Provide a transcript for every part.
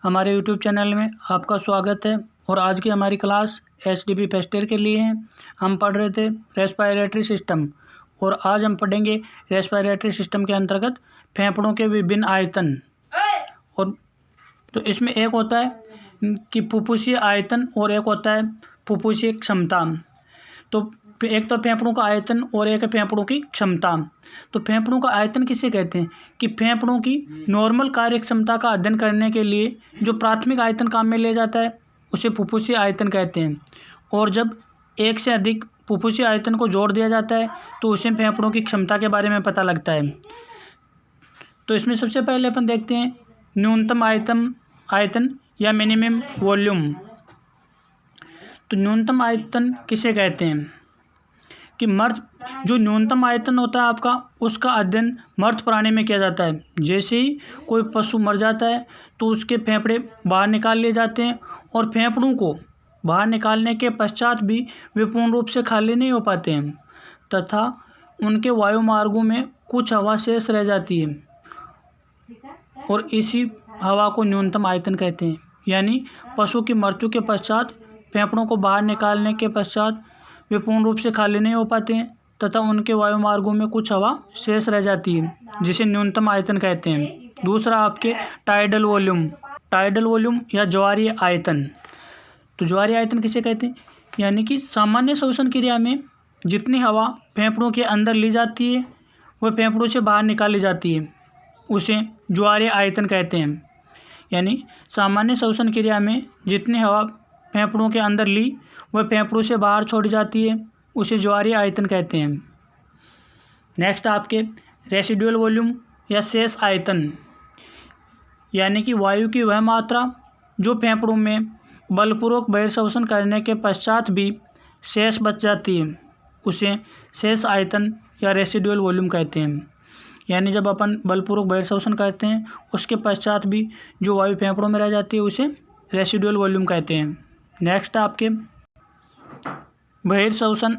हमारे YouTube channel में आपका स्वागत है। और आज की हमारी क्लास एचडीपी फर्स्ट ईयर के लिए है। हम पढ़ रहे थे रेस्पिरेटरी सिस्टम और आज हम पढ़ेंगे रेस्पिरेटरी सिस्टम के अंतर्गत फेफड़ों के विभिन्न आयतन। और तो इसमें एक होता है कि फुफ्फुसीय आयतन और एक होता है फुफ्फुसीय क्षमता। तो एक तो फेफड़ों का आयतन और एक है फेफड़ों की क्षमता। तो फेफड़ों का आयतन किसे कहते हैं कि फेफड़ों की नॉर्मल कार्य क्षमता का अध्ययन करने के लिए जो प्राथमिक आयतन काम में ले जाता है उसे फुफ्फुसीय आयतन कहते हैं। और जब एक से अधिक फुफ्फुसीय आयतन को जोड़ दिया जाता है तो उसे फेफड़ों की क्षमता के बारे में पता लगता है। तो इसमें सबसे पहले अपन देखते हैं न्यूनतम आयतन या मिनिमम वॉल्यूम। तो न्यूनतम आयतन किसे कहते हैं कि जो न्यूनतम आयतन होता है आपका उसका अध्ययन मर्त प्राणी में किया जाता है। जैसे ही कोई पशु मर जाता है तो उसके फेफड़े बाहर निकाल लिए जाते हैं और फेफड़ों को बाहर निकालने के पश्चात भी वे पूर्ण रूप से खाली नहीं हो पाते हैं तथा उनके वायुमार्गों में कुछ हवा शेष रह जाती है और इसी हवा को न्यूनतम आयतन कहते हैं। यानी पशु की मृत्यु के पश्चात फेफड़ों को बाहर निकालने के पश्चात वे पूर्ण रूप से खाली नहीं हो पाते हैं तथा उनके वायुमार्गों में कुछ हवा शेष रह जाती है जिसे न्यूनतम आयतन कहते हैं। दूसरा आपके टाइडल वॉल्यूम या ज्वारीय आयतन। तो ज्वारीय आयतन किसे कहते हैं यानी कि सामान्य श्वसन क्रिया में जितनी हवा फेफड़ों के अंदर ली जाती है वह फेफड़ों से बाहर निकाली जाती है उसे ज्वारीय आयतन कहते हैं। यानी सामान्य श्वसन क्रिया में जितनी हवा फेफड़ों के अंदर ली वह फेफड़ों से बाहर छोड़ी जाती है उसे ज्वारीय आयतन कहते हैं। नेक्स्ट आपके रेसिडुअल वॉल्यूम या शेष आयतन यानी कि वायु की वह मात्रा जो फेफड़ों में बलपूर्वक बहिर्श्वसन करने के पश्चात भी शेष बच जाती है उसे शेष आयतन या रेसिडुअल वॉल्यूम कहते हैं। यानी जब अपन बलपूर्वक बहिर्श्वसन करते हैं उसके पश्चात भी जो वायु फेफड़ों में रह जाती है उसे रेसिडुअल वॉल्यूम कहते हैं। नेक्स्ट आपके बहिर्श्वसन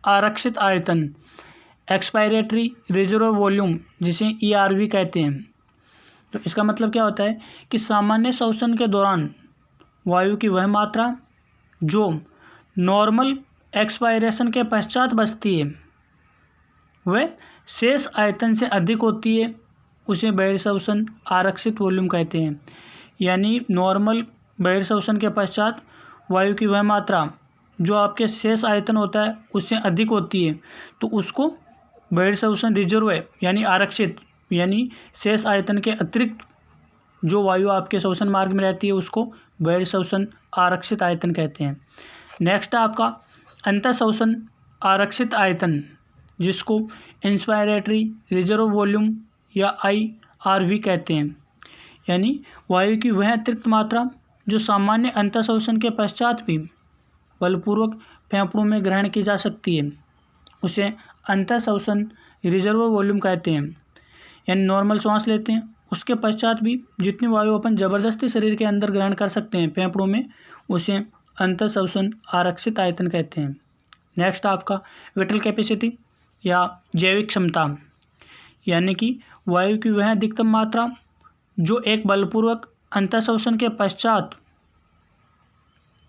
आरक्षित आयतन एक्सपायरेटरी रिजर्व वॉल्यूम जिसे ईआरवी कहते हैं। तो इसका मतलब क्या होता है कि सामान्य श्वसन के दौरान वायु की वह मात्रा जो नॉर्मल एक्सपायरेशन के पश्चात बचती है वह शेष आयतन से अधिक होती है उसे बहिर्श्वसन आरक्षित वॉल्यूम कहते हैं। यानी नॉर्मल बहिर्श्वसन के पश्चात वायु की वह मात्रा जो आपके शेष आयतन होता है उससे अधिक होती है तो उसको बहिर्श्वसन रिजर्व यानी आरक्षित यानी शेष आयतन के अतिरिक्त जो वायु आपके श्वसन मार्ग में रहती है उसको बहिर्श्वसन आरक्षित आयतन कहते हैं। नेक्स्ट आपका अंतःश्वसन आरक्षित आयतन जिसको इंस्पायरेटरी रिजर्व वॉल्यूम या IRV कहते हैं। यानी वायु की वह अतिरिक्त मात्रा जो सामान्य अंतःश्वसन के पश्चात भी बलपूर्वक फेफड़ों में ग्रहण की जा सकती है उसे अंतःश्वसन रिजर्व वॉल्यूम कहते हैं। यानी नॉर्मल श्वास लेते हैं उसके पश्चात भी जितनी वायु अपन ज़बरदस्ती शरीर के अंदर ग्रहण कर सकते हैं फेफड़ों में उसे अंतःश्वसन आरक्षित आयतन कहते हैं। नेक्स्ट आपका विटल कैपेसिटी या जैविक क्षमता यानी कि वायु की वह अधिकतम मात्रा जो एक बलपूर्वक अंतःश्वसन के पश्चात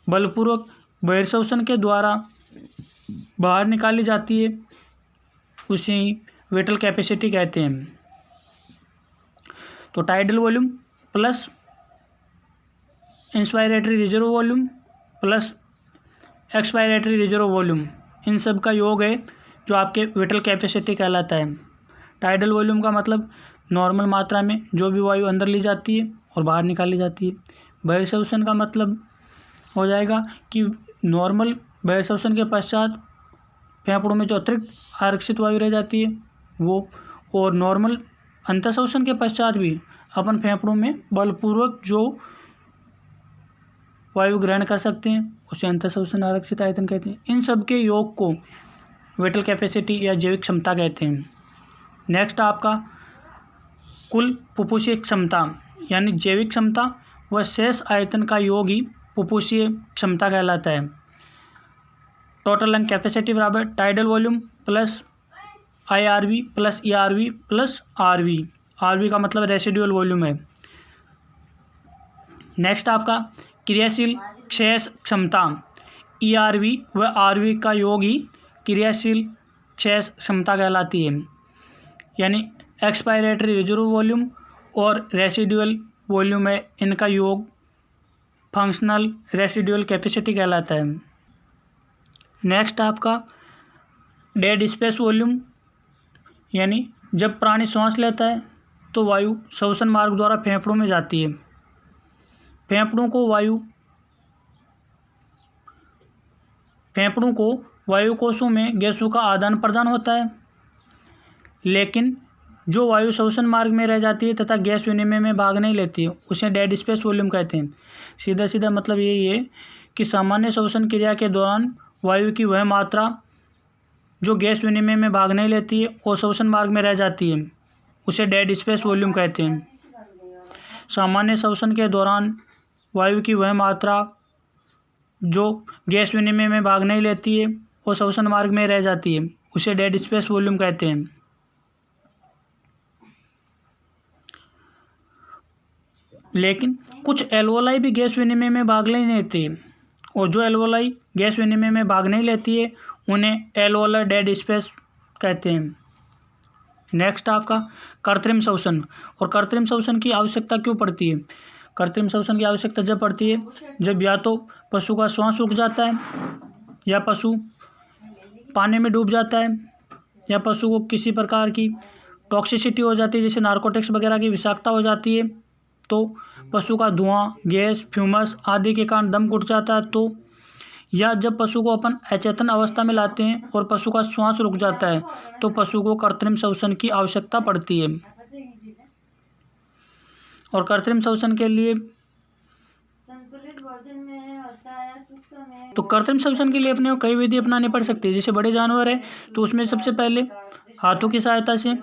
बलपूर्वक बहिर्श्वसन के द्वारा बाहर निकाली जाती है उसे ही विटल कैपेसिटी कहते हैं। तो tidal volume plus inspiratory reserve volume plus expiratory reserve volume इन सब का योग है जो आपके विटल कैपेसिटी कहलाता है। टाइडल वॉल्यूम का मतलब नॉर्मल मात्रा में जो भी वायु अंदर ली जाती है और बाहर निकाली जाती है। बहिर्श्वसन का मतलब हो जाएगा कि नॉर्मल बहिर्श्वसन के पश्चात फेफड़ों में जो अतिरिक्त आरक्षित वायु रह जाती है वो, और नॉर्मल अंतःश्वसन के पश्चात भी अपन फेफड़ों में बलपूर्वक जो वायु ग्रहण कर सकते हैं उसे अंतःश्वसन आरक्षित आयतन कहते हैं। इन सब के योग को विटल कैपेसिटी या जैविक क्षमता कहते हैं। नेक्स्ट आपका कुल फुफ्फुसीय क्षमता यानी जैविक क्षमता व शेष आयतन का योग ही फुफ्फुसीय क्षमता कहलाता है। टोटल लंग कैपेसिटी बराबर tidal volume plus IRV plus ERV plus RV। RV का मतलब रेसिडुअल वॉल्यूम है। नेक्स्ट आपका क्रियाशील क्षय क्षमता, ERV व RV का योग ही क्रियाशील क्षय क्षमता कहलाती है, यानी एक्सपायरेटरी रिजर्व वॉल्यूम और रेसिडुअल वॉल्यूम है, इनका योग फंक्शनल रेसिडुअल कैपेसिटी कहलाता है। नेक्स्ट आपका डेड स्पेस वॉल्यूम, यानी जब प्राणी सांस लेता है तो वायु श्वसन मार्ग द्वारा फेफड़ों में जाती है। फेफड़ों को वायु कोशों में गैसों का आदान प्रदान होता है, लेकिन जो वायु श्वसन मार्ग में रह जाती है तथा गैस विनिमय में भाग नहीं लेती है, उसे डेड स्पेस वॉल्यूम कहते हैं। सीधा सीधा मतलब यही है कि सामान्य श्वसन क्रिया के दौरान वायु की वह मात्रा जो गैस विनिमय में भाग नहीं लेती है और श्वसन मार्ग में रह जाती है, उसे डेड स्पेस वॉल्यूम कहते हैं। सामान्य श्वसन के दौरान वायु की वह मात्रा जो गैस विनिमय में भाग नहीं लेती है और श्वसन मार्ग में रह जाती है, उसे डेड स्पेस वॉल्यूम कहते हैं। लेकिन कुछ एल्वोलाई भी गैस विनिमय में भाग नहीं लेती है, और जो एल्वोलाई गैस विनिमय में भाग नहीं लेती है उन्हें एल्वोलर डेड स्पेस कहते हैं। नेक्स्ट आपका कृत्रिम श्वसन, और कृत्रिम श्वसन की आवश्यकता क्यों पड़ती है? कृत्रिम श्वसन की आवश्यकता जब पड़ती है जब या तो पशु का श्वास रुक जाता है, या पशु पानी में डूब जाता है, या पशु को किसी प्रकार की टॉक्सिसिटी हो जाती है, जैसे नार्कोटिक्स वगैरह की विषाक्तता हो जाती है, तो पशु का धुआं, गैस, फ्यूमस आदि के कारण दम घुट जाता है, तो या जब पशु को अपन अचेतन अवस्था में लाते हैं और पशु का श्वास रुक जाता है तो पशु को कृत्रिम श्वसन की आवश्यकता पड़ती है। और कृत्रिम श्वसन के लिए अपने को कई विधि अपनानी पड़ सकती है। जैसे बड़े जानवर है तो उसमें सबसे पहले हाथों की सहायता से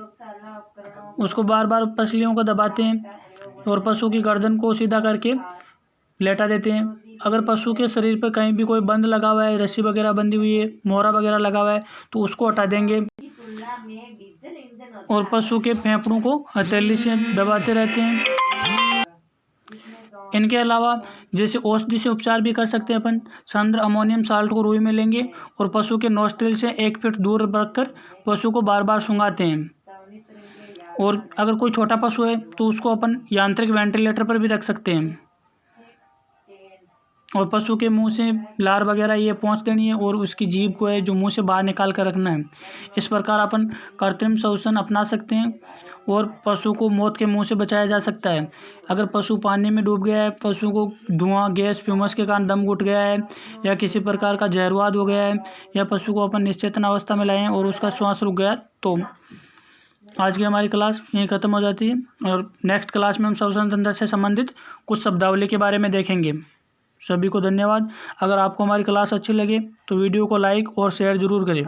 उसको बार बार पसलियों को दबाते हैं और पशु की गर्दन को सीधा करके लेटा देते हैं। अगर पशु के शरीर पर कहीं भी कोई बंद लगा हुआ है, रस्सी वगैरह बंधी हुई है, मोहरा वगैरह लगा हुआ है, तो उसको हटा देंगे और पशु के फेफड़ों को हथेली से दबाते रहते हैं। इनके अलावा जैसे औषधि से उपचार भी कर सकते हैं अपन। सांद्र अमोनियम साल्ट को रुई में लेंगे और पशु के नोस्ट्रिल से 1 फीट दूर रखकर पशु को बार बार सूंघाते हैं। और अगर कोई छोटा पशु है तो उसको अपन यांत्रिक वेंटिलेटर पर भी रख सकते हैं और पशु के मुंह से लार वगैरह ये पहुंच देनी है और उसकी जीभ को है जो मुंह से बाहर निकाल कर रखना है। इस प्रकार अपन कृत्रिम श्वसन अपना सकते हैं और पशु को मौत के मुंह से बचाया जा सकता है। अगर पशु पानी में डूब गया है, पशु को धुआं, गैस, फ्यूमस के कारण दम घुट गया है, या किसी प्रकार का जहरवाद हो गया है, या पशु को अपन निश्चेतन अवस्था में लाए हैं और उसका श्वास रुक गया, तो आज की हमारी क्लास यहीं ख़त्म हो जाती है। और नेक्स्ट क्लास में हम श्वसन तंत्र से संबंधित कुछ शब्दावली के बारे में देखेंगे। सभी को धन्यवाद। अगर आपको हमारी क्लास अच्छी लगे तो वीडियो को लाइक और शेयर ज़रूर करें।